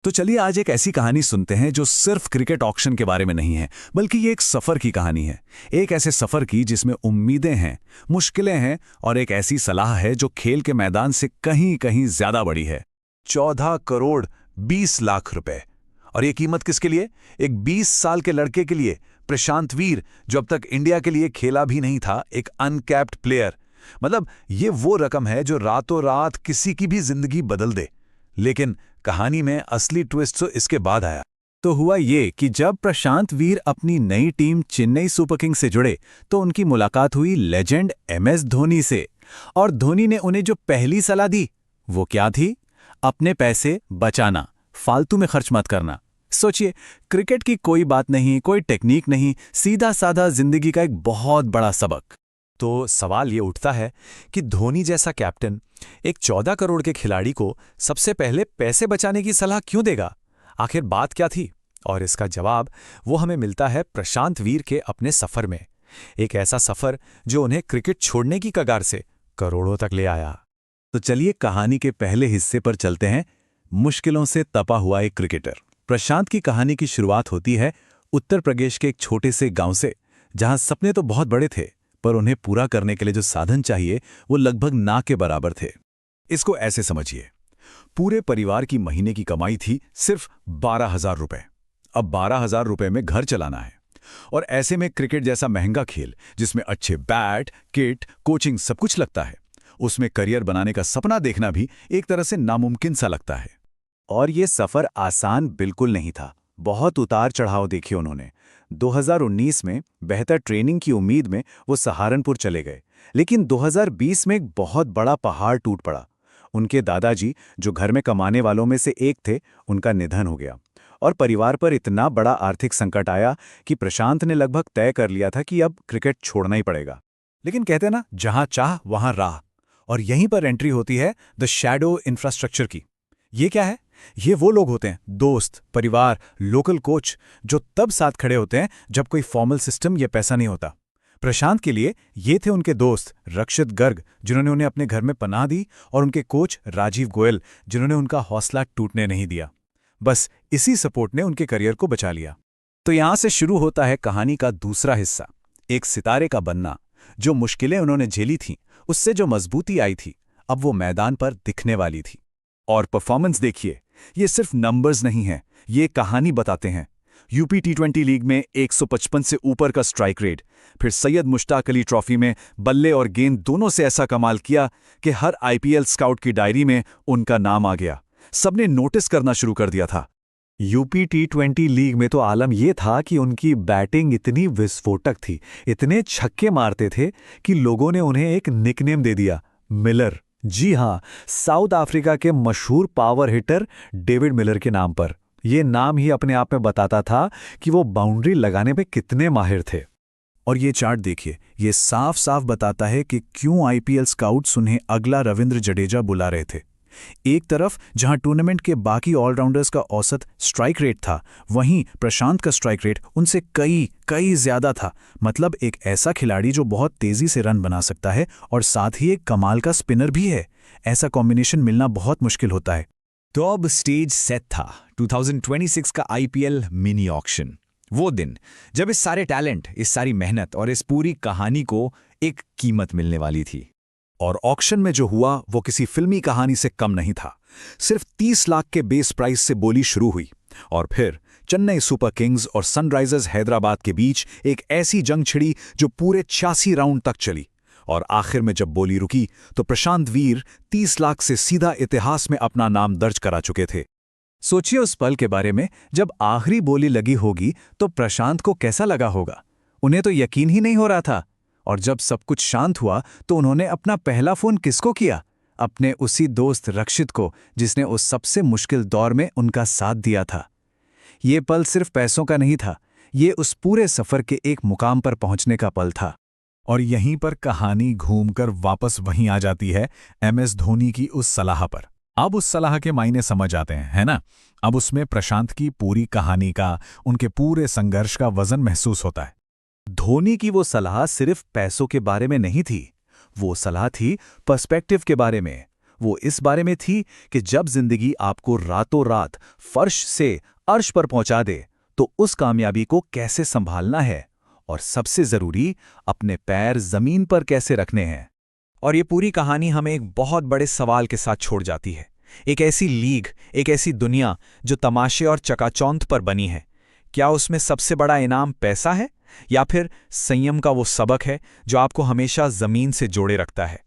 तो चलिए आज एक ऐसी कहानी सुनते हैं जो सिर्फ क्रिकेट ऑक्शन के बारे में नहीं है, बल्कि ये एक सफर की कहानी है। एक ऐसे सफर की जिसमें उम्मीदें हैं, मुश्किलें हैं और एक ऐसी सलाह है जो खेल के मैदान से कहीं कहीं ज्यादा बड़ी है। 14 करोड़ 20 लाख रुपए। और ये कीमत किसके लिए? एक 20 साल के लड़के के लिए, प्रशांत वीर, जो अब तक इंडिया के लिए खेला भी नहीं था, एक अनकैप्ड प्लेयर। मतलब ये वो रकम है जो रातों रात किसी की भी जिंदगी बदल दे। लेकिन कहानी में असली ट्विस्ट तो इसके बाद आया। तो हुआ ये कि जब प्रशांत वीर अपनी नई टीम चेन्नई सुपर किंग्स से जुड़े तो उनकी मुलाकात हुई लेजेंड MS धोनी से। और धोनी ने उन्हें जो पहली सलाह दी वो क्या थी? अपने पैसे बचाना, फालतू में खर्च मत करना। सोचिए, क्रिकेट की कोई बात नहीं, कोई टेक्निक नहीं, सीधा साधा जिंदगी का एक बहुत बड़ा सबक। तो सवाल ये उठता है कि धोनी जैसा कैप्टन एक 14 करोड़ के खिलाड़ी को सबसे पहले पैसे बचाने की सलाह क्यों देगा? आखिर बात क्या थी? और इसका जवाब वो हमें मिलता है प्रशांत वीर के अपने सफर में। एक ऐसा सफर जो उन्हें क्रिकेट छोड़ने की कगार से करोड़ों तक ले आया। तो चलिए कहानी के पहले हिस्से पर चलते हैं। मुश्किलों से तपा हुआ एक क्रिकेटर। प्रशांत की कहानी की शुरुआत होती है उत्तर प्रदेश के एक छोटे से गांव से, जहां सपने तो बहुत बड़े थे पर उन्हें पूरा करने के लिए जो साधन चाहिए वो लगभग ना के बराबर थे। इसको ऐसे समझिए, पूरे परिवार की महीने की कमाई थी सिर्फ 12,000 रुपए। अब 12,000 रुपए में घर चलाना है, और ऐसे में क्रिकेट जैसा महंगा खेल जिसमें अच्छे बैट, किट, कोचिंग सब कुछ लगता है, उसमें करियर बनाने का सपना देखना भी एक तरह से नामुमकिन सा लगता है। और ये सफर आसान बिल्कुल नहीं था। बहुत उतार चढ़ाव देखे उन्होंने। 2019 में बेहतर ट्रेनिंग की उम्मीद में वो सहारनपुर चले गए, लेकिन 2020 में एक बहुत बड़ा पहाड़ टूट पड़ा। उनके दादाजी, जो घर में कमाने वालों में से एक थे, उनका निधन हो गया और परिवार पर इतना बड़ा आर्थिक संकट आया कि प्रशांत ने लगभग तय कर लिया था कि अब क्रिकेट छोड़ना ही पड़ेगा। लेकिन कहते ना, जहां चाह वहां राह। और यहीं पर एंट्री होती है द शैडो इंफ्रास्ट्रक्चर की। ये क्या है? ये वो लोग होते हैं, दोस्त, परिवार, लोकल कोच, जो तब साथ खड़े होते हैं जब कोई फॉर्मल सिस्टम या पैसा नहीं होता। प्रशांत के लिए ये थे उनके दोस्त रक्षित गर्ग, जिन्होंने उन्हें अपने घर में पनाह दी, और उनके कोच राजीव गोयल, जिन्होंने उनका हौसला टूटने नहीं दिया। बस इसी सपोर्ट ने उनके करियर को बचा लिया। तो यहां से शुरू होता है कहानी का दूसरा हिस्सा, एक सितारे का बनना। जो मुश्किलें उन्होंने झेली थीं, उससे जो मजबूती आई थी, अब वो मैदान पर दिखने वाली थी। और परफॉर्मेंस देखिए, ये सिर्फ नंबर्स नहीं हैं, ये कहानी बताते हैं। यूपी T20 लीग में 155 से ऊपर का स्ट्राइक रेट, फिर सैयद मुश्ताक अली ट्रॉफी में बल्ले और गेंद दोनों से ऐसा कमाल किया कि हर IPL स्काउट की डायरी में उनका नाम आ गया। सबने नोटिस करना शुरू कर दिया था। यूपी T20 लीग में तो आलम यह था कि उनकी बैटिंग इतनी विस्फोटक थी, इतने छक्के मारते थे कि लोगों ने उन्हें एक निकनेम दे दिया, मिलर। जी हाँ, साउथ अफ्रीका के मशहूर पावर हिटर डेविड मिलर के नाम पर। यह नाम ही अपने आप में बताता था कि वो बाउंड्री लगाने में कितने माहिर थे। और ये चार्ट देखिए, ये साफ साफ बताता है कि क्यों IPL स्काउट्स उन्हें अगला रविंद्र जडेजा बुला रहे थे। एक तरफ जहां टूर्नामेंट के बाकी ऑलराउंडर्स का औसत स्ट्राइक रेट था, वहीं प्रशांत का स्ट्राइक रेट उनसे कई ज्यादा था। मतलब एक ऐसा खिलाड़ी जो बहुत तेजी से रन बना सकता है और साथ ही एक कमाल का स्पिनर भी है। ऐसा कॉम्बिनेशन मिलना बहुत मुश्किल होता है। तो अब स्टेज सेट था, 2026 का IPL मिनी ऑक्शन। वो दिन जब इस सारे टैलेंट, इस सारी मेहनत और इस पूरी कहानी को एक कीमत मिलने वाली थी। और ऑक्शन में जो हुआ वो किसी फिल्मी कहानी से कम नहीं था। सिर्फ 30 लाख के बेस प्राइस से बोली शुरू हुई, और फिर चेन्नई सुपर किंग्स और सनराइजर्स हैदराबाद के बीच एक ऐसी जंग छिड़ी जो पूरे 86 राउंड तक चली। और आखिर में जब बोली रुकी तो प्रशांत वीर 30 लाख से सीधा इतिहास में अपना नाम दर्ज करा चुके थे। सोचिए उस पल के बारे में, जब आखिरी बोली लगी होगी तो प्रशांत को कैसा लगा होगा। उन्हें तो यकीन ही नहीं हो रहा था। और जब सब कुछ शांत हुआ तो उन्होंने अपना पहला फोन किसको किया? अपने उसी दोस्त रक्षित को, जिसने उस सबसे मुश्किल दौर में उनका साथ दिया था। ये पल सिर्फ पैसों का नहीं था, ये उस पूरे सफर के एक मुकाम पर पहुंचने का पल था। और यहीं पर कहानी घूमकर वापस वहीं आ जाती है, MS धोनी की उस सलाह पर। अब उस सलाह के मायने समझ आते हैं, है ना? अब उसमें प्रशांत की पूरी कहानी का, उनके पूरे संघर्ष का वजन महसूस होता है। धोनी की वो सलाह सिर्फ पैसों के बारे में नहीं थी, वो सलाह थी पर्सपेक्टिव के बारे में। वो इस बारे में थी कि जब जिंदगी आपको रातों रात फर्श से अर्श पर पहुंचा दे तो उस कामयाबी को कैसे संभालना है, और सबसे जरूरी अपने पैर जमीन पर कैसे रखने हैं। और ये पूरी कहानी हमें एक बहुत बड़े सवाल के साथ छोड़ जाती है। एक ऐसी लीग, एक ऐसी दुनिया जो तमाशे और चकाचौंध पर बनी है। क्या उसमें सबसे बड़ा इनाम पैसा है, या फिर संयम का वो सबक है जो आपको हमेशा जमीन से जोड़े रखता है?